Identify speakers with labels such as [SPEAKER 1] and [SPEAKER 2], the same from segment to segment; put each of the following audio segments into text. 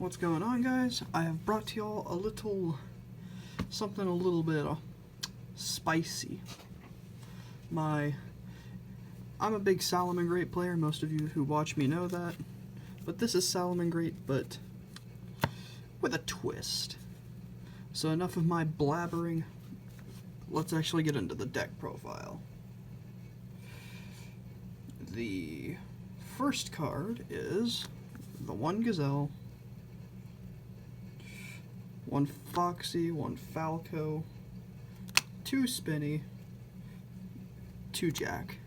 [SPEAKER 1] What's going on, guys? I have brought to y'all something a little bit spicy. I'm a big Salamangreate player. Most of you who watch me know that. But this is Salamangreate, but with a twist. So enough of my blabbering. Let's actually get into the deck profile. The first card is the one Gazelle, one Foxy, one Falco, two Spinny, two Jack.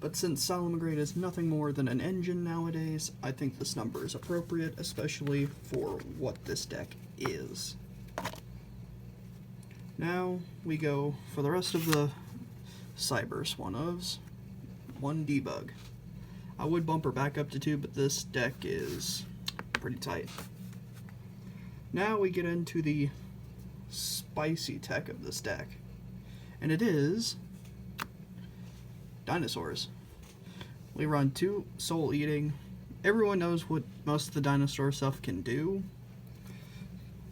[SPEAKER 1] But since Salamangreate is nothing more than an engine nowadays, I think this number is appropriate, especially for what this deck is. Now we go for the rest of the Cybers one-ofs. One Debug. I would bump her back up to 2, but this deck is pretty tight. Now we get into the spicy tech of this deck, and it is dinosaurs. We run 2 Soul Eating. Everyone knows what most of the dinosaur stuff can do,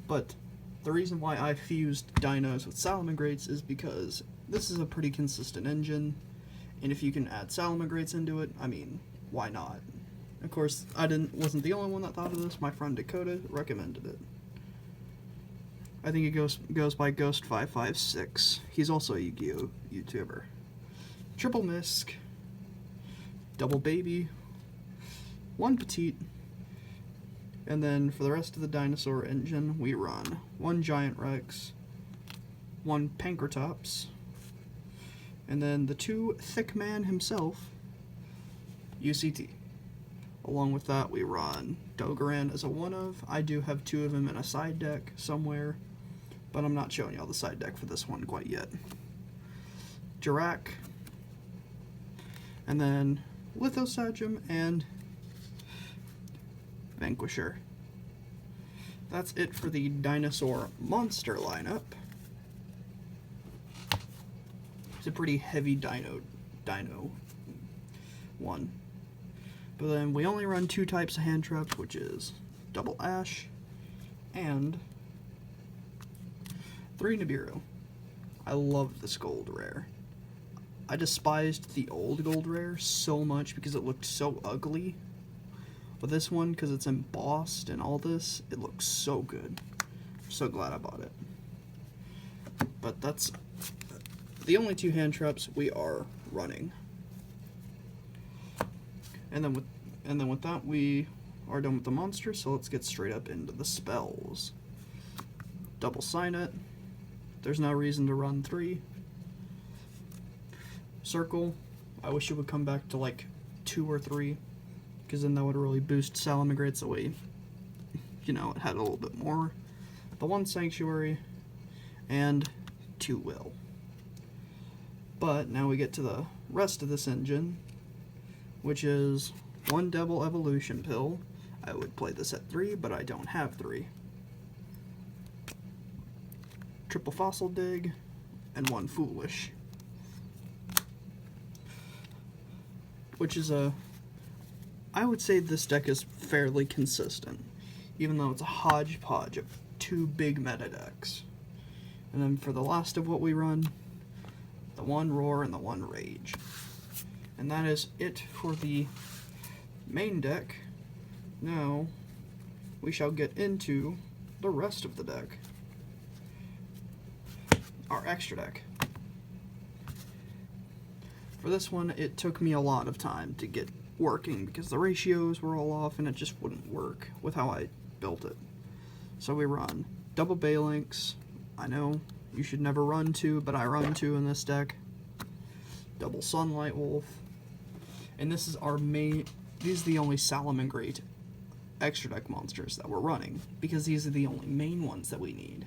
[SPEAKER 1] but the reason why I fused dinos with Salamangreates is because this is a pretty consistent engine, and if you can add Salamangreates into it, I mean, why not? Of course, I wasn't the only one that thought of this. My friend Dakota recommended it. I think it goes by Ghost556. He's also a Yu-Gi-Oh! YouTuber. Triple Misc, double Baby, one Petite, and then for the rest of the dinosaur engine, we run one Giant Rex, one Pankratops, and then the 2 Thick Man himself, UCT. Along with that, we run Dogaran as a one-of. I do have 2 of them in a side deck somewhere, but I'm not showing y'all the side deck for this one quite yet. Jirak, and then Lithosagem and Vanquisher. That's it for the dinosaur monster lineup. It's a pretty heavy dino one. But then we only run 2 types of hand traps, which is double Ash and 3 Nibiru. I love this gold rare. I despised the old gold rare so much because it looked so ugly. But this one, because it's embossed and all this, it looks so good. I'm so glad I bought it. But that's the only 2 hand traps we are running. And then with that, we are done with the monsters, so let's get straight up into the spells. Double Signet. There's no reason to run 3. Circle. I wish it would come back to like 2 or 3, because then that would really boost Salamangreates so it had a little bit more. The 1 Sanctuary and 2 Will. But now we get to the rest of this engine, which is 1 Devil Evolution Pill. I would play this at 3, but I don't have 3. Triple Fossil Dig, and 1 Foolish. Which is I would say this deck is fairly consistent, even though it's a hodgepodge of 2 big meta decks. And then for the last of what we run, the 1 Roar and the 1 Rage. And that is it for the main deck. Now, we shall get into the rest of the deck. Our extra deck. For this one, it took me a lot of time to get working because the ratios were all off and it just wouldn't work with how I built it. So we run double Balinks. I know you should never run 2, but I run 2 in this deck. Double Sunlight Wolf. And this is our main, these are the only Salamangreate extra deck monsters that we're running, because these are the only main ones that we need.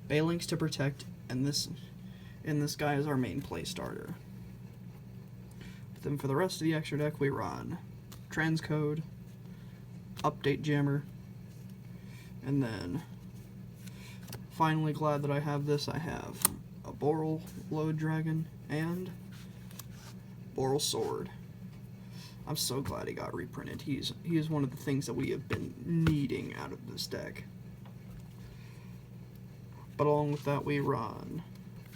[SPEAKER 1] Balinks to protect, and this guy is our main play starter. But then for the rest of the extra deck, we run Transcode, Update Jammer, and then finally glad that I have this, I have a Boral Load Dragon and Boral Sword. I'm so glad he got reprinted. He is one of the things that we have been needing out of this deck. But along with that, we run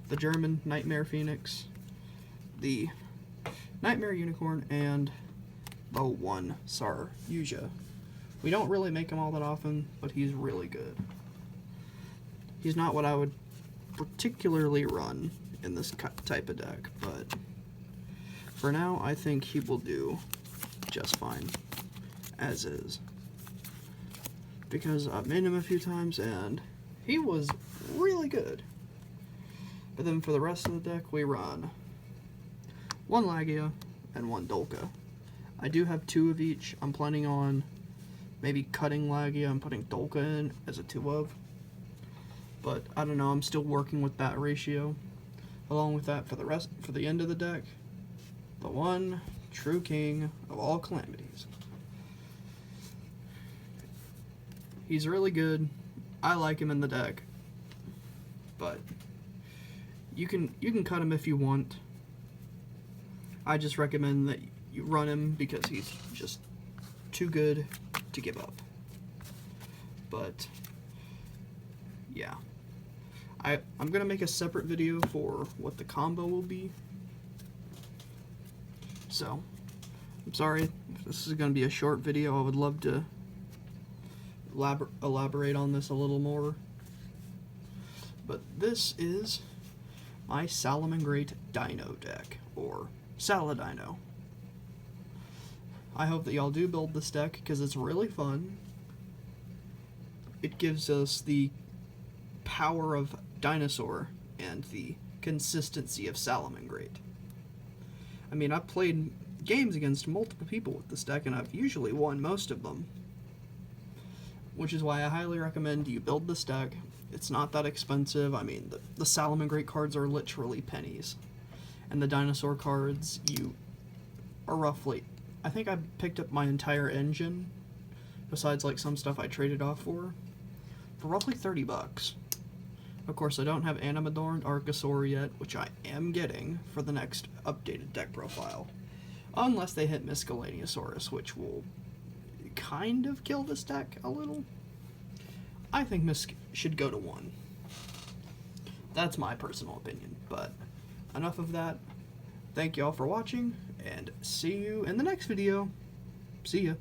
[SPEAKER 1] the German Nightmare Phoenix, the Nightmare Unicorn, and the one Saryuja. We don't really make him all that often, but he's really good. He's not what I would particularly run in this type of deck, but for now, I think he will do just fine, as is. Because I've made him a few times, and he was really good. But then for the rest of the deck, we run one Lagia and one Dolka. I do have 2 of each. I'm planning on maybe cutting Lagia and putting Dolka in as a 2 of. But I don't know, I'm still working with that ratio. Along with that, for the end of the deck, the one true king of all calamities. He's really good. I like him in the deck. But you can cut him if you want. I just recommend that you run him because he's just too good to give up. But yeah, I'm gonna make a separate video for what the combo will be. So I'm sorry if this is gonna be a short video. I would love to elaborate on this a little more. But this is my Salamangreate Dino deck, or Saladino. I hope that y'all do build this deck, because it's really fun. It gives us the power of Dinosaur and the consistency of Salamangreate. I mean, I've played games against multiple people with this deck, and I've usually won most of them. Which is why I highly recommend you build this deck. It's not that expensive. I mean, the Salamangreate cards are literally pennies. And the Dinosaur cards, you are roughly... I think I picked up my entire engine, besides like some stuff I traded off for roughly 30 bucks. Of course, I don't have Animadorned Archosaur yet, which I am getting for the next updated deck profile. Unless they hit Miscellaneousaurus, which will kind of kill this deck a little. I think Misk should go to 1. That's my personal opinion, but enough of that. Thank you all for watching, and see you in the next video. See ya.